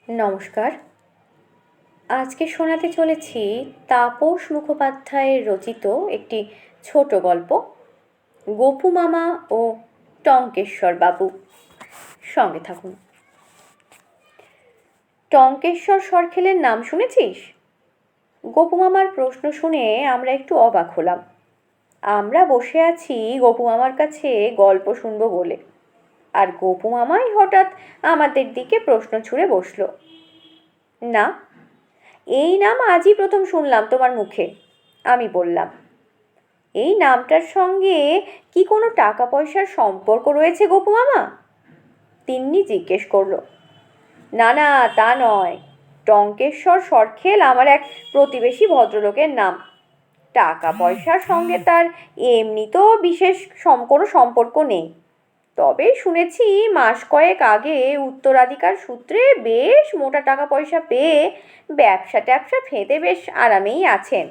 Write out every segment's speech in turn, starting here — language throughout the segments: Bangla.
নমস্কার। আজকে শোনাতে চলেছি তাপস মুখোপাধ্যায়ের রচিত একটি ছোট গল্প, গোপু মামা ও টঙ্কেশ্বর বাবু। সঙ্গে থাকুন। টঙ্কেশ্বর সরখেলের নাম শুনেছিস? গোপু মামার প্রশ্ন শুনে আমরা একটু অবাক হলাম। আমরা বসে আছি গোপু মামার কাছে গল্প শুনবো বলে, আর গোপু মামাই হঠাৎ আমাদের দিকে প্রশ্ন ছুঁড়ে বসল। না, এই নাম আজই প্রথম শুনলাম তোমার মুখে, আমি বললাম। এই নামটার সঙ্গে কি কোনো টাকা পয়সার সম্পর্ক রয়েছে গোপু মামা? তিন্নি জিজ্ঞেস করলো। না না, তা নয়। টঙ্কেশ্বর সরখেল আমার এক প্রতিবেশী ভদ্রলোকের নাম। টাকা পয়সার সঙ্গে তার এমনি তো বিশেষ কোনো সম্পর্ক নেই, তবে শুনেছি মাস কয়েক আগে উত্তরাধিকার সূত্রে বেশ মোটা টাকা পয়সা পেয়ে ব্যবসা ট্যাবসা ফেঁদে বেশ আরামেই আছেন।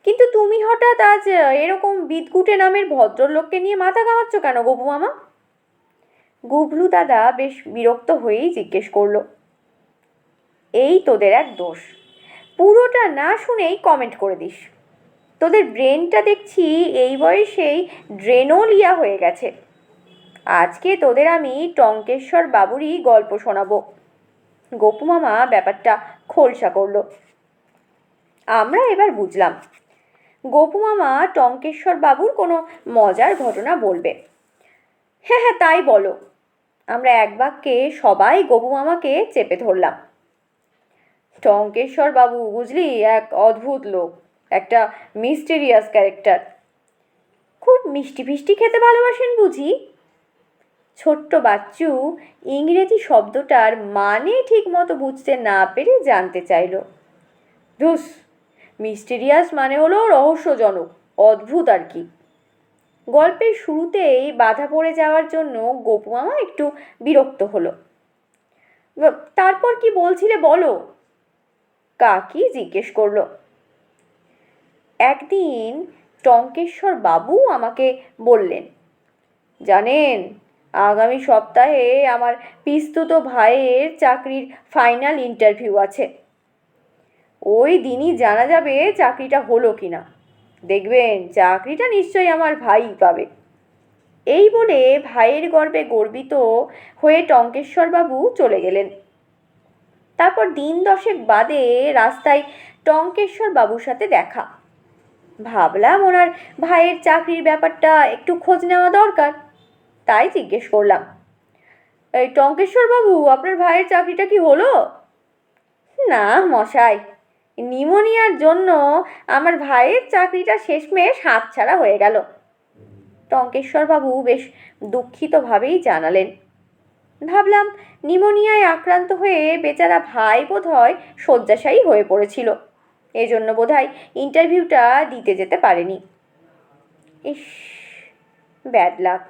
কিন্তু তুমি হঠাৎ আজ এরকম বিদকুটে নামের ভদ্রলোককে নিয়ে মাথা ঘামাচ্ছ কেন গোপু মামা? গুবলু দাদা বেশ বিরক্ত হয়েই জিজ্ঞেস করলো। এই তোদের এক দোষ, পুরোটা না শুনেই কমেন্ট করে দিস। তোদের ব্রেনটা দেখছি এই বয়সেই ড্রেনোলিয়া হয়ে গেছে। আজকে তোদের আমি টঙ্কেশ্বর বাবুরই গল্প শোনাবো। গোপু মামা ব্যাপারটা খোলসা করলো। আমরা এবার বুঝলাম গোপু মামা টঙ্কেশ্বর বাবুর কোনো মজার ঘটনা বলবে। হ্যাঁ হ্যাঁ, তাই বলো। আমরা এক বাক্যে সবাই গোপু মামাকে চেপে ধরলাম। টঙ্কেশ্বর বাবু বুঝলি এক অদ্ভুত লোক, একটা মিস্টেরিয়াস ক্যারেক্টার। খুব মিষ্টি ফিষ্টি খেতে ভালোবাসেন বুঝি? ছোট্ট বাচ্চু ইংরেজি শব্দটার মানে ঠিক মতো বুঝতে না পেরে জানতে চাইল। ধুস, মিস্টেরিয়াস মানে হলো রহস্যজনক, অদ্ভুত আর কি। গল্পের শুরুতেই বাধা পড়ে যাওয়ার জন্য গোপু মামা একটু বিরক্ত হলো। তারপর কি বলছিলে বলো, কাকি জিজ্ঞেস করলো। একদিন টঙ্কেশ্বর বাবু আমাকে বললেন, জানেন, আগামী সপ্তাহে আমার পিস্তুত ভাইয়ের চাকরির ফাইনাল ইন্টারভিউ আছে। ওই দিনই জানা যাবে চাকরিটা হলো কিনা। দেখবেন চাকরিটা নিশ্চয়ই আমার ভাই পাবে। এই বলে ভাইয়ের গর্বে গর্বিত হয়ে টঙ্কেশ্বরবাবু চলে গেলেন। তারপর দিন দশেক বাদে রাস্তায় টঙ্কেশ্বর বাবুর সাথে দেখা। ভাবলাম ওনার ভাইয়ের চাকরির ব্যাপারটা একটু খোঁজ নেওয়া দরকার, তাই জিজ্ঞেস করলাম, এই টঙ্কেশ্বর বাবু, আপনার ভাইয়ের চাকরিটা কি হলো? না মশাই, নিউমোনিয়ার জন্য আমার ভাইয়ের চাকরিটা শেষমেশ হাতছাড়া হয়ে গেল। টঙ্কেশ্বরবাবু বেশ দুঃখিতভাবেই জানালেন। ভাবলাম নিউমোনিয়ায় আক্রান্ত হয়ে বেচারা ভাই বোধহয় শয্যাশায়ী হয়ে পড়েছিল, এজন্য বোধহয় ইন্টারভিউটা দিতে যেতে পারেনি। ইস, ব্যাড লাক।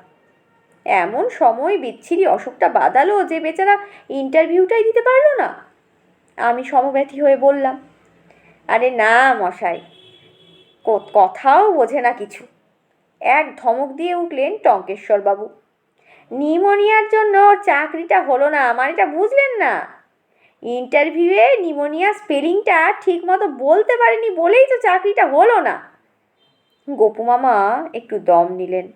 এমন সময় বিচ্ছিরি অসুখটা বাঁধালো যে বেচারা ইন্টারভিউটাই দিতে পারলো না। আমি সমব্যথী হয়ে বললাম, আরে না মশাই, কথাও বোঝে না কিছু। এক ধমক দিয়ে উঠলেন টঙ্কেশ্বরবাবু। নিউমোনিয়ার জন্য চাকরিটা হলো না মানে এটা বুঝলেন না? ইন্টারভিউয়ে নিউমোনিয়া স্পেলিংটা ঠিক মতো বলতে পারেনি বলেই তো চাকরিটা হলো না। গোপু মামা একটু দম নিলেন।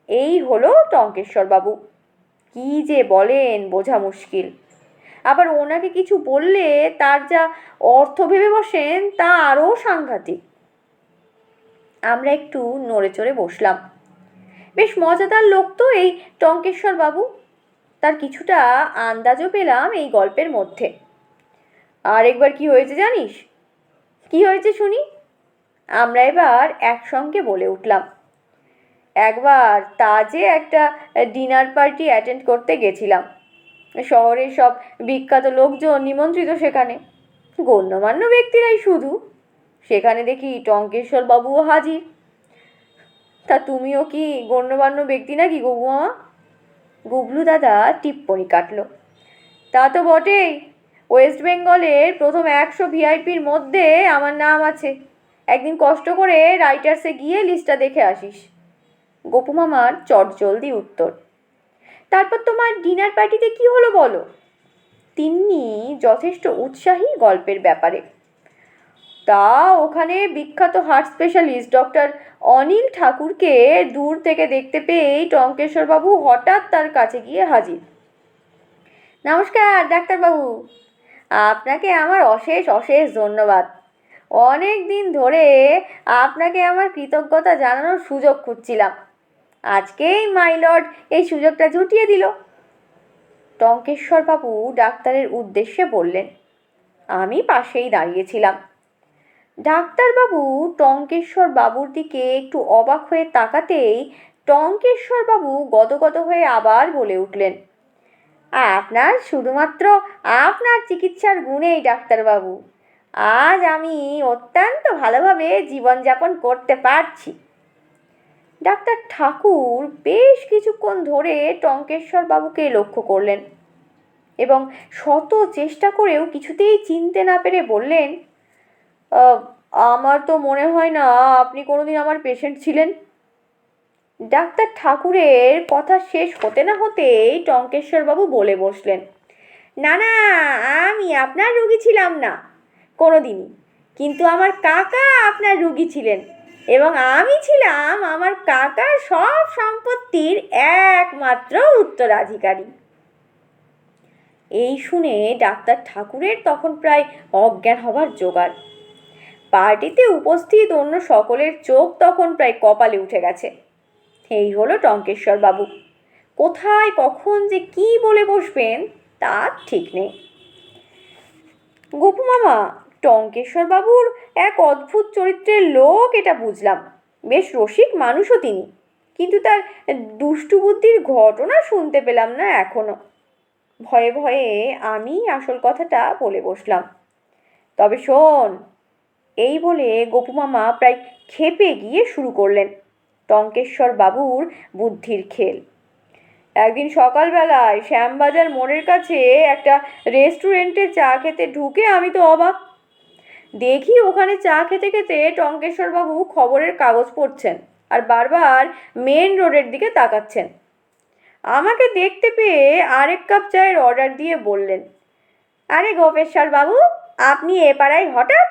এই হলো টঙ্কেশ্বরবাবু, কি যে বলেন বোঝা মুশকিল। আবার ওনাকে কিছু বললে তার যা অর্থ ভেবে বসেন তা আরও সাংঘাতিক। আমরা একটু নড়ে চড়ে বসলাম। বেশ মজাদার লোক তো এই টঙ্কেশ্বর বাবু, তার কিছুটা আন্দাজও পেলাম এই গল্পের মধ্যে। আর একবার কি হয়েছে জানিস? কি হয়েছে শুনি? আমরা এবার একসঙ্গে বলে উঠলাম। একবার তাজে একটা ডিনার পার্টি অ্যাটেন্ড করতে গেছিলাম। শহরের সব বিখ্যাত লোকজন নিমন্ত্রিত সেখানে, গণ্যমান্য ব্যক্তিরাই শুধু। সেখানে দেখি টঙ্কেশ্বর বাবুও হাজির। তা তুমিও কি গণ্যমান্য ব্যক্তি নাকি গবু মামা? গুবলু দাদা টিপ্পনি কাটল। তা তো বটেই, ওয়েস্ট বেঙ্গলের প্রথম 100 ভিআইপির মধ্যে আমার নাম আছে। একদিন কষ্ট করে রাইটার্সে গিয়ে লিস্টটা দেখে আসিস। গপু মামার চটজলদি উত্তর। তারপর তোমার ডিনার পার্টিতে কি হলো বলো? তিন্নি যথেষ্ট উৎসাহী গল্পের ব্যাপারে। তা ওখানে বিখ্যাত হার্ট স্পেশালিস্ট ডক্টর অনিল ঠাকুরকে দূর থেকে দেখতে পেয়েই টঙ্কেশ্বরবাবু হঠাৎ তার কাছে গিয়ে হাজির। নমস্কার ডাক্তারবাবু, আপনাকে আমার অশেষ অশেষ ধন্যবাদ। অনেক দিন ধরে আপনাকে আমার কৃতজ্ঞতা জানানোর সুযোগ খুঁজছিলাম। আজকেই মাই লর্ড এই সুযোগটা জুটিয়ে দিল। টঙ্কেশ্বরবাবু ডাক্তারের উদ্দেশ্যে বললেন। আমি পাশেই দাঁড়িয়েছিলাম। ডাক্তারবাবু টঙ্কেশ্বরবাবুর দিকে একটু অবাক হয়ে তাকাতেই টঙ্কেশ্বরবাবু গদগদ হয়ে আবার বলে উঠলেন, আপনার শুধুমাত্র আপনার চিকিৎসার গুণেই ডাক্তারবাবু আজ আমি অত্যন্ত ভালোভাবে জীবনযাপন করতে পারছি। ডাক্তার ঠাকুর বেশ কিছুক্ষণ ধরে টঙ্কেশ্বরবাবুকে লক্ষ্য করলেন এবং শত চেষ্টা করেও কিছুতেই চিনতে না পেরে বললেন, আমার তো মনে হয় না আপনি কোনোদিন আমার পেশেন্ট ছিলেন। ডাক্তার ঠাকুরের কথা শেষ হতে না হতেই টঙ্কেশ্বরবাবু বলে বসলেন, না না, আমি আপনার রোগী ছিলাম না কোনোদিনই, কিন্তু আমার কাকা আপনার রোগী ছিলেন এবং আমি ছিলাম আমার কাকার সব সম্পত্তির একমাত্র উত্তরাধিকারী। এই শুনে ডাক্তার ঠাকুরের তখন প্রায় অজ্ঞান হবার জোগাড়। পার্টিতে উপস্থিত অন্য সকলের চোখ তখন প্রায় কপালে উঠে গেছে। এই হলো টঙ্কেশ্বরবাবু, কোথায় কখন যে কি বলে বসবেন তার ঠিক নেই। গোপু মামা টঙ্কেশ্বরবাবুর এক অদ্ভুত চরিত্রের লোক, এটা বুঝলাম। বেশ রসিক মানুষও তিনি, কিন্তু তার দুষ্টু বুদ্ধির ঘটনা শুনতে পেলাম না এখনো। ভয়ে ভয়ে আমি আসল কথাটা বলে বসলাম। তবে শোন, এই বলে গোপু মামা প্রায় ক্ষেপে গিয়ে শুরু করলেন টঙ্কেশ্বরবাবুর বুদ্ধির খেল। একদিন সকালবেলায় শ্যামবাজার মোড়ের কাছে একটা রেস্টুরেন্টে চা খেতে ঢুকে আমি তো অবাক। দেখি ওখানে চা খেতে খেতে টঙ্কেশ্বরবাবু খবরের কাগজ পড়ছেন আর বারবার মেন রোডের দিকে তাকাচ্ছেন। আমাকে দেখতে পেয়ে আরেক কাপ চায়ের অর্ডার দিয়ে বললেন, আরে গোপেশ্বরবাবু, আপনি এ পাড়ায় হঠাৎ,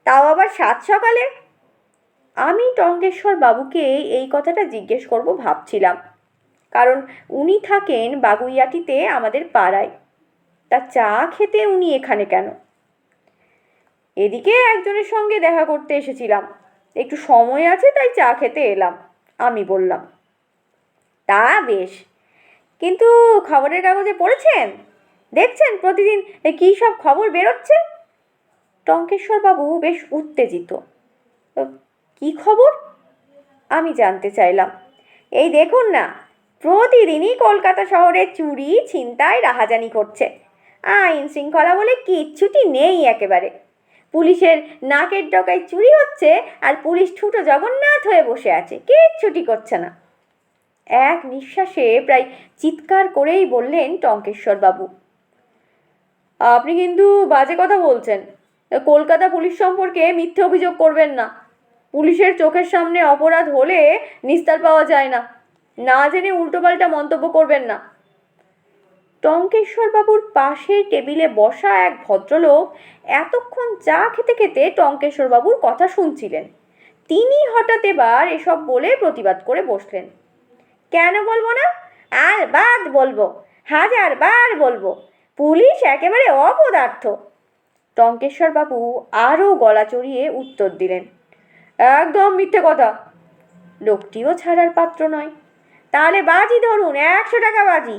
তাও আবার সাত সকালে? আমি টঙ্কেশ্বরবাবুকে এই কথাটা জিজ্ঞেস করব ভাবছিলাম, কারণ উনি থাকেন বাগুইয়াটিতে আমাদের পাড়ায়। তা চা খেতে উনি এখানে কেন? এদিকে একজনের সঙ্গে দেখা করতে এসেছিলাম, একটু সময় আছে তাই চা খেতে এলাম, আমি বললাম। তা বেশ, কিন্তু খবরের কাগজে পড়েছেন? দেখছেন প্রতিদিন কী সব খবর বেরোচ্ছে? টঙ্কেশ্বরবাবু বেশ উত্তেজিত। কি খবর? আমি জানতে চাইলাম। এই দেখুন না, প্রতিদিনই কলকাতা শহরে চুরি, ছিনতাই, রাহাজানি করছে। আইন শৃঙ্খলা বলে কিচ্ছুটি নেই একেবারে। পুলিশের নাকের ডগায় চুরি হচ্ছে আর পুলিশ ঠুটো জগন্নাথ হয়ে বসে আছে, কিচ্ছুটি করছে না। এক নিঃশ্বাসে প্রায় চিৎকার করেই বললেন টঙ্কেশ্বরবাবু, আপনি কিন্তু বাজে কথা বলছেন। কলকাতা পুলিশ সম্পর্কে মিথ্যে অভিযোগ করবেন না। পুলিশের চোখের সামনে অপরাধ হলে নিস্তার পাওয়া যায় না। না জেনে উল্টোপাল্টা মন্তব্য করবেন না। টঙ্কেশ্বরবাবুর পাশের টেবিলে বসা এক ভদ্রলোক এতক্ষণ চা খেতে খেতে টঙ্কেশ্বরবাবুর কথা শুনছিলেন। তিনি হঠাৎ এবার এসব বলে প্রতিবাদ করে বসলেন। কেন বলবো না? আলবাদ বলবো, হাজারবার বলবো, পুলিশ একেবারে অপদার্থ। টঙ্কেশ্বরবাবু আরও গলা চড়িয়ে উত্তর দিলেন, একদম মিথ্যে কথা। লোকটিও ছাড়ার পাত্র নয়। তাহলে বাজি ধরুন, 100 টাকা বাজি।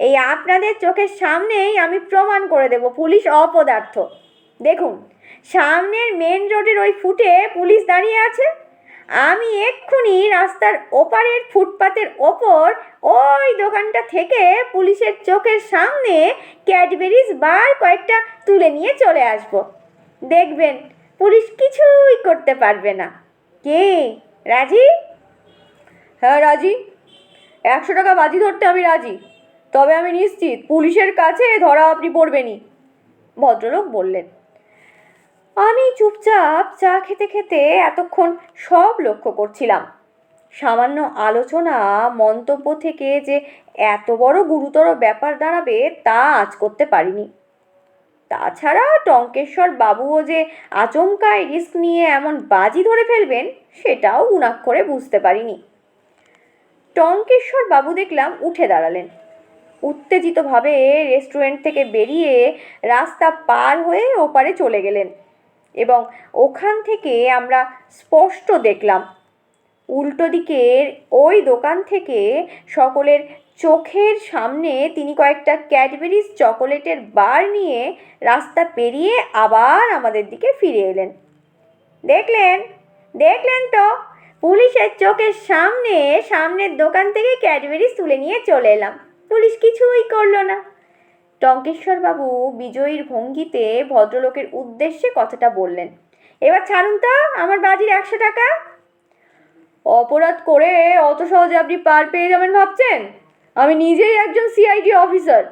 এই আপনাদের চোখের সামনেই আমি প্রমাণ করে দেব পুলিশ অপদার্থ। দেখুন, সামনের মেন রোডের ওই ফুটে পুলিশ দাঁড়িয়ে আছে। আমি এক্ষুনি রাস্তার ওপারের ফুটপাতের ওপর ওই দোকানটা থেকে পুলিশের চোখের সামনে ক্যাডবেরিজ বার কয়েকটা তুলে নিয়ে চলে আসব। দেখবেন পুলিশ কিছুই করতে পারবে না। কে রাজি? হ্যাঁ রাজি, 100 টাকা বাজি ধরতে আমি রাজি। তবে আমি নিশ্চিত পুলিশের কাছে ধরা আপনি পড়বেনই, ভদ্রলোক বললেন। আমি চুপচাপ চা খেতে খেতে এতক্ষণ সব লক্ষ্য করছিলাম। সামান্য আলোচনা মন্তব্য থেকে যে এত বড় গুরুতর ব্যাপার দাঁড়াবে তা আজ করতে পারিনি। তাছাড়া টঙ্কেশ্বর বাবুও যে আচমকায় রিস্ক নিয়ে এমন বাজি ধরে ফেলবেন সেটাও গুণাক্ষরে বুঝতে পারিনি। টঙ্কেশ্বর বাবু দেখলাম উঠে দাঁড়ালেন। উত্তেজিতভাবে রেস্টুরেন্ট থেকে বেরিয়ে রাস্তা পার হয়ে ওপারে চলে গেলেন এবং ওখান থেকে আমরা স্পষ্ট দেখলাম উল্টো দিকের ওই দোকান থেকে সকলের চোখের সামনে তিনি কয়েকটা ক্যাডবেরিজ চকোলেটের বার নিয়ে রাস্তা পেরিয়ে আবার আমাদের দিকে ফিরে এলেন। দেখলেন দেখলেন তো, পুলিশের চোখের সামনে সামনের দোকান থেকে ক্যাডবেরিজ তুলে নিয়ে চলে এলাম, পুলিশ কিছুই করলো না। টঙ্কেশ্বরবাবু বিজয়ীর ভঙ্গিতে ভদ্রলোকের উদ্দেশ্যে কথাটা বললেন। এবার ছাড়ুন তো আমার বাজির 100 টাকা। অপরাধ করে অত সহজে আপনি পার পেয়ে যাবেন ভাবছেন? আমি নিজেই একজন সিআইডি অফিসার।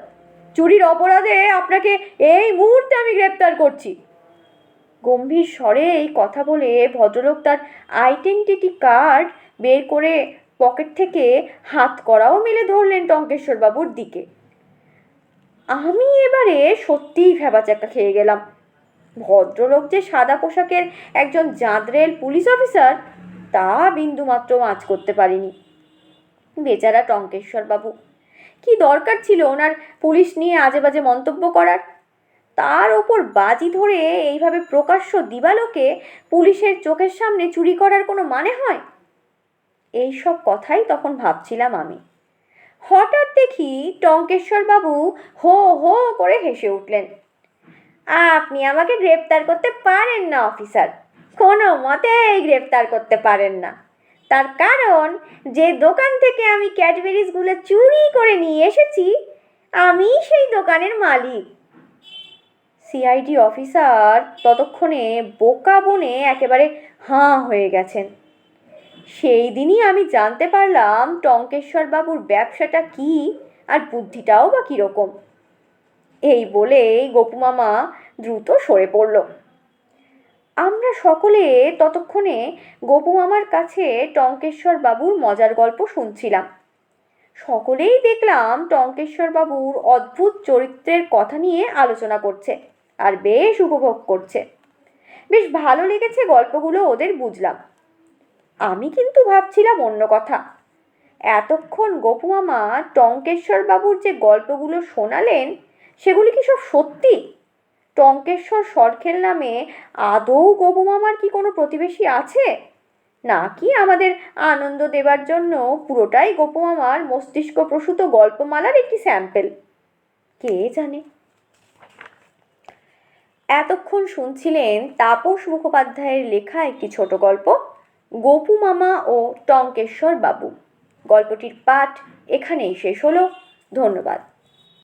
চুরির অপরাধে আপনাকে এই মুহূর্তে আমি গ্রেপ্তার করছি। গম্ভীর স্বরে এই কথা বলে ভদ্রলোক তার আইডেন্টিটি কার্ড বের করে পকেট থেকে হাত করাও মেলে ধরলেন টঙ্কেশ্বরবাবুর দিকে। আমি এবারে সত্যিই ভ্যাবাচ্যাকা খেয়ে গেলাম। ভদ্রলোক যে সাদা পোশাকের একজন জাঁদরেল পুলিশ অফিসার তা বিন্দুমাত্র আঁচ করতে পারিনি। বেচারা টঙ্কেশ্বরবাবু, কি দরকার ছিল ওনার পুলিশ নিয়ে আজে বাজে মন্তব্য করার? তার ওপর বাজি ধরে এইভাবে প্রকাশ্য দিবালোকে পুলিশের চোখের সামনে চুরি করার কোনো মানে হয়? এই সব কথাই তখন ভাবছিলাম আমি। হঠাৎ দেখি টঙ্কেশ্বরবাবু হো হো করে হেসে উঠলেন। আপনি আমাকে গ্রেপ্তার করতে পারেন না অফিসার, কোনো মতেই গ্রেপ্তার করতে পারেন না। তার কারণ যে দোকান থেকে আমি ক্যাডবেরিজগুলো চুরি করে নিয়ে এসেছি আমি সেই দোকানের মালিক। সিআইডি অফিসার ততক্ষণে বোকা বনে একেবারে হাঁ হয়ে গেছেন। সেই দিনই আমি জানতে পারলাম টঙ্কেশ্বরবাবুর ব্যবসাটা কি আর বুদ্ধিটাও বা কীরকম। এই বলেই গপু মামা দ্রুত সরে পড়ল। আমরা সকলে ততক্ষণে গপু মামার কাছে টঙ্কেশ্বরবাবুর মজার গল্প শুনছিলাম। সকলেই দেখলাম টঙ্কেশ্বরবাবুর অদ্ভুত চরিত্রের কথা নিয়ে আলোচনা করছে আর বেশ উপভোগ করছে। বেশ ভালো লেগেছে গল্পগুলো ওদের, বুঝলাম। আমি কিন্তু ভাবছিলাম অন্য কথা। এতক্ষণ গপু মামা টঙ্কেশ্বরবাবুর যে গল্পগুলো শোনালেন সেগুলি কি সব সত্যি? টঙ্কেশ্বর সরখেল নামে আদৌ গপু মামার কি কোনো প্রতিবেশী আছে, নাকি আমাদের আনন্দ দেবার জন্য পুরোটাই গপু মামার মস্তিষ্ক প্রসূত গল্পমালার একটি স্যাম্পেল? কে জানে। এতক্ষণ শুনছিলেন তাপস মুখোপাধ্যায়ের লেখা একটি ছোট গল্প, গপু মামা ও টঙ্কেশ্বর বাবু। গল্পটির পাঠ এখানেই শেষ হলো। ধন্যবাদ।